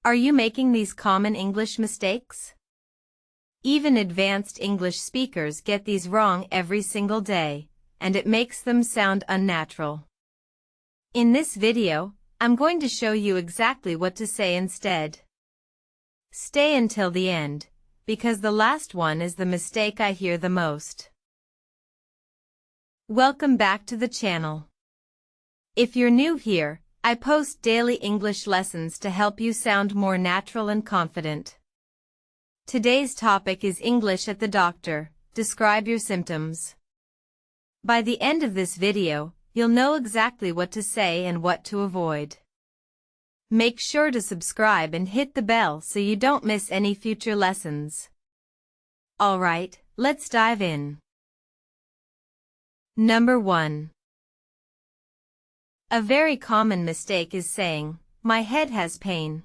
Are you making these common English mistakes? Even advanced English speakers get these wrong every single day, and it makes them sound unnatural. In this video, I'm going to show you exactly what to say instead. Stay until the end, because the last one is the mistake I hear the most. Welcome back to the channel. If you're new here, I post daily English lessons to help you sound more natural and confident. Today's topic is English at the doctor. Describe your symptoms. By the end of this video, you'll know exactly what to say and what to avoid. Make sure to subscribe and hit the bell so you don't miss any future lessons. Alright, let's dive in. Number 1. A very common mistake is saying, "My head has pain."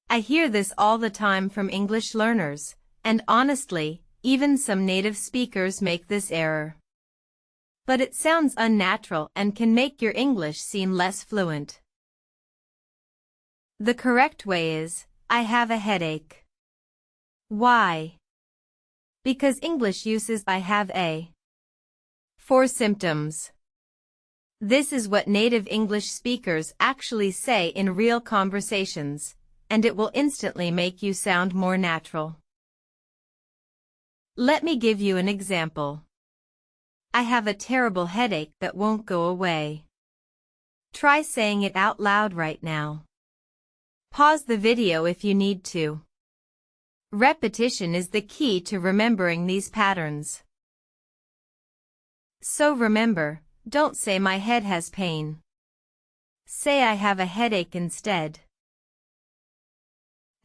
I hear this all the time from English learners, and honestly, even some native speakers make this error. But it sounds unnatural and can make your English seem less fluent. The correct way is, "I have a headache." Why? Because English uses I have a for symptoms. This is what native English speakers actually say in real conversations, and it will instantly make you sound more natural. Let me give you an example. I have a terrible headache that won't go away. Try saying it out loud right now. Pause the video if you need to. Repetition is the key to remembering these patterns. So remember, don't say "my head has pain." Say "I have a headache" instead.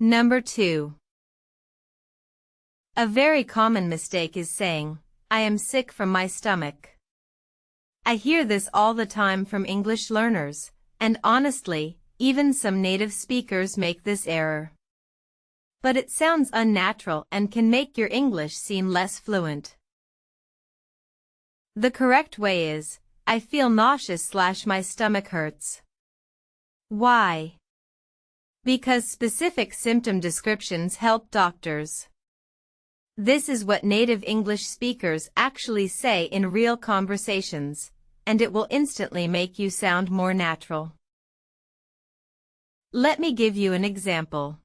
Number 2. A very common mistake is saying, "I am sick from my stomach." I hear this all the time from English learners, and honestly, even some native speakers make this error. But it sounds unnatural and can make your English seem less fluent. The correct way is, "I feel nauseous / my stomach hurts." Why? Because specific symptom descriptions help doctors. This is what native English speakers actually say in real conversations, and it will instantly make you sound more natural. Let me give you an example.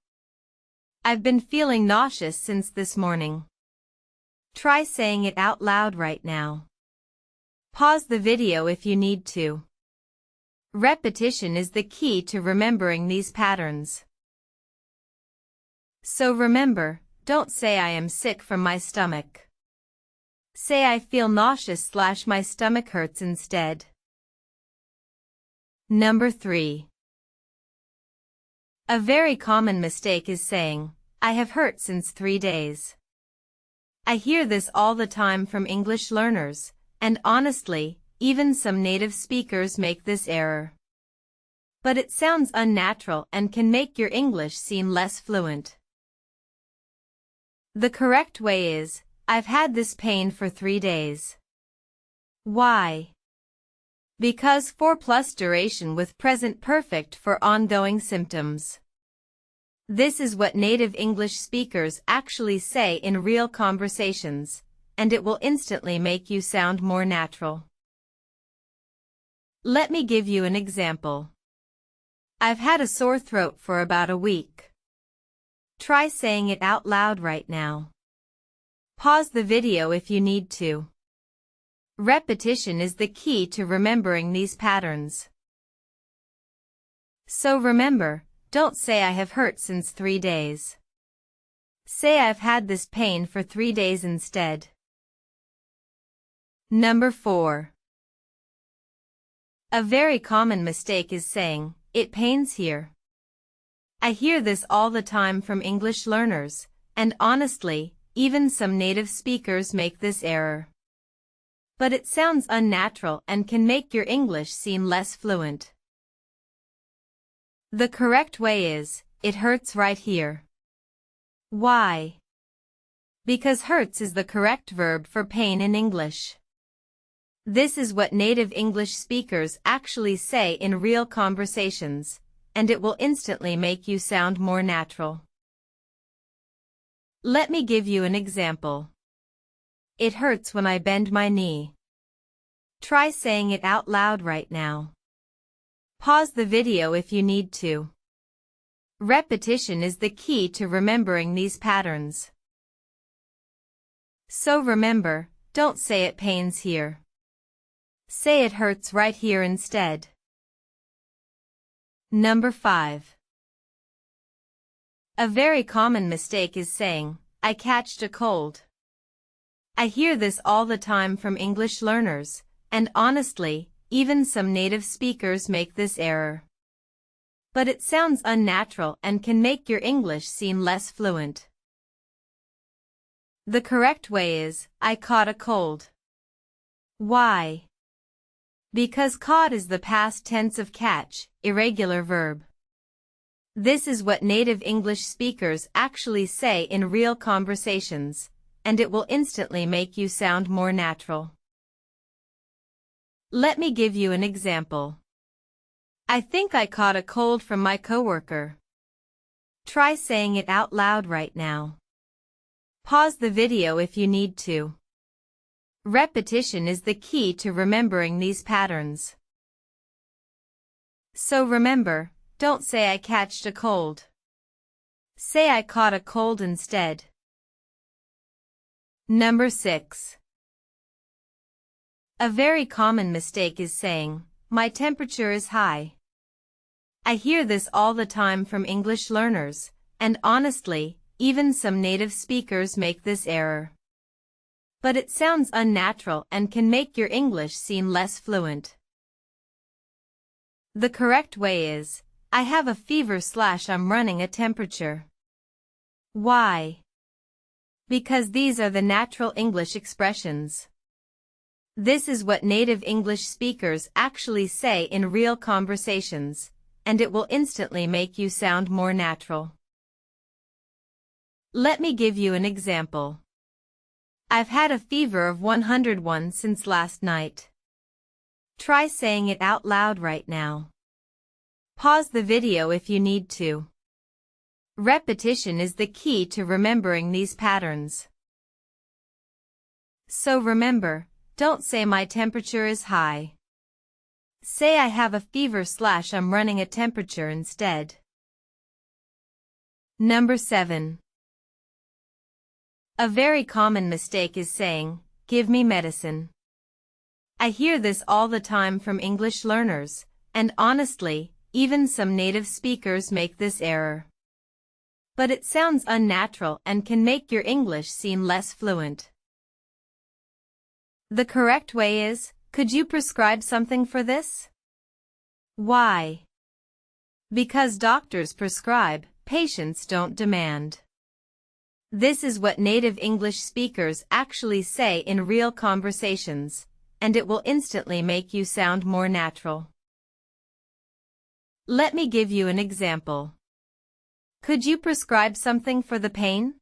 I've been feeling nauseous since this morning. Try saying it out loud right now. Pause the video if you need to. Repetition is the key to remembering these patterns. So remember, don't say "I am sick from my stomach." Say "I feel nauseous / my stomach hurts" instead. Number 3. A very common mistake is saying, "I have hurt since 3 days." I hear this all the time from English learners, and honestly, even some native speakers make this error. But it sounds unnatural and can make your English seem less fluent. The correct way is, "I've had this pain for 3 days. Why? Because 4+ duration with present perfect for ongoing symptoms. This is what native English speakers actually say in real conversations, and it will instantly make you sound more natural. Let me give you an example. I've had a sore throat for about a week. Try saying it out loud right now. Pause the video if you need to. Repetition is the key to remembering these patterns. So remember, don't say "I have hurt since 3 days. Say "I've had this pain for 3 days" instead. Number 4. A very common mistake is saying, "It pains here." I hear this all the time from English learners, and honestly, even some native speakers make this error. But it sounds unnatural and can make your English seem less fluent. The correct way is, "It hurts right here." Why? Because hurts is the correct verb for pain in English. This is what native English speakers actually say in real conversations, and it will instantly make you sound more natural. Let me give you an example. It hurts when I bend my knee. Try saying it out loud right now. Pause the video if you need to. Repetition is the key to remembering these patterns. So remember, don't say it pains here. Say it hurts right here instead. Number 5. A very common mistake is saying, I catched a cold. I hear this all the time from English learners, and honestly, even some native speakers make this error. But it sounds unnatural and can make your English seem less fluent. The correct way is, I caught a cold. Why? Because caught is the past tense of catch, irregular verb. This is what native English speakers actually say in real conversations, and it will instantly make you sound more natural. Let me give you an example. I think I caught a cold from my coworker. Try saying it out loud right now. Pause the video if you need to. Repetition is the key to remembering these patterns. So remember, don't say I catched a cold. Say I caught a cold instead. Number 6. A very common mistake is saying, my temperature is high. I hear this all the time from English learners, and honestly, even some native speakers make this error. But it sounds unnatural and can make your English seem less fluent. The correct way is, I have a fever / I'm running a temperature. Why? Because these are the natural English expressions. This is what native English speakers actually say in real conversations, and it will instantly make you sound more natural. Let me give you an example. I've had a fever of 101 since last night. Try saying it out loud right now. Pause the video if you need to. Repetition is the key to remembering these patterns. So remember, don't say my temperature is high. Say I have a fever / I'm running a temperature instead. Number 7. A very common mistake is saying, give me medicine. I hear this all the time from English learners, and honestly, even some native speakers make this error. But it sounds unnatural and can make your English seem less fluent. The correct way is, could you prescribe something for this? Why? Because doctors prescribe, patients don't demand. This is what native English speakers actually say in real conversations, and it will instantly make you sound more natural. Let me give you an example. Could you prescribe something for the pain?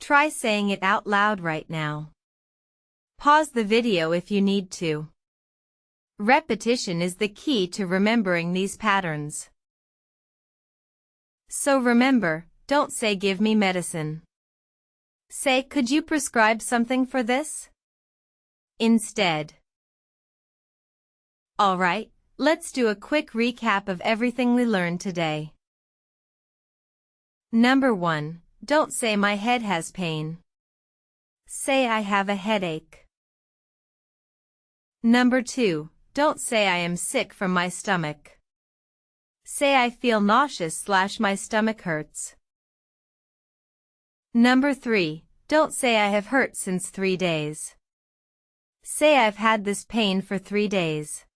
Try saying it out loud right now. Pause the video if you need to. Repetition is the key to remembering these patterns. So remember, don't say give me medicine. Say could you prescribe something for this? Instead. Alright, let's do a quick recap of everything we learned today. Number 1. Don't say my head has pain. Say I have a headache. Number 2. Don't say I am sick from my stomach. Say I feel nauseous / my stomach hurts. Number 3. Don't say I have hurt since 3 days. Say I've had this pain for 3 days.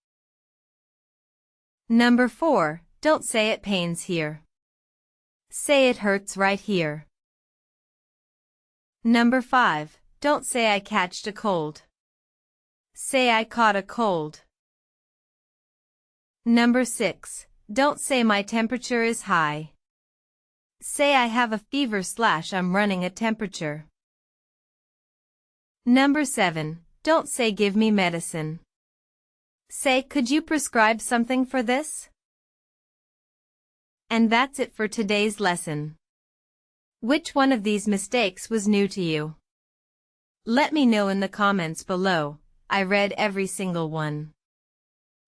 Number 4. Don't say it pains here. Say it hurts right here. Number 5. Don't say I catched a cold. Say I caught a cold. Number 6. Don't say my temperature is high. Say I have a fever / I'm running a temperature. Number 7. Don't say give me medicine. Say could you prescribe something for this? And that's it for today's lesson. Which one of these mistakes was new to you? Let me know in the comments below. I read every single one.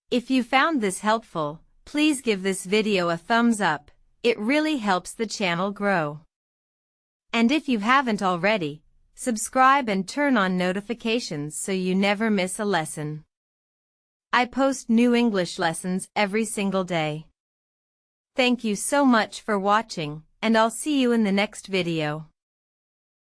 If you found this helpful, please give this video a thumbs up. It really helps the channel grow. And if you haven't already, subscribe and turn on notifications so you never miss a lesson. I post new English lessons every single day. Thank you so much for watching, and I'll see you in the next video.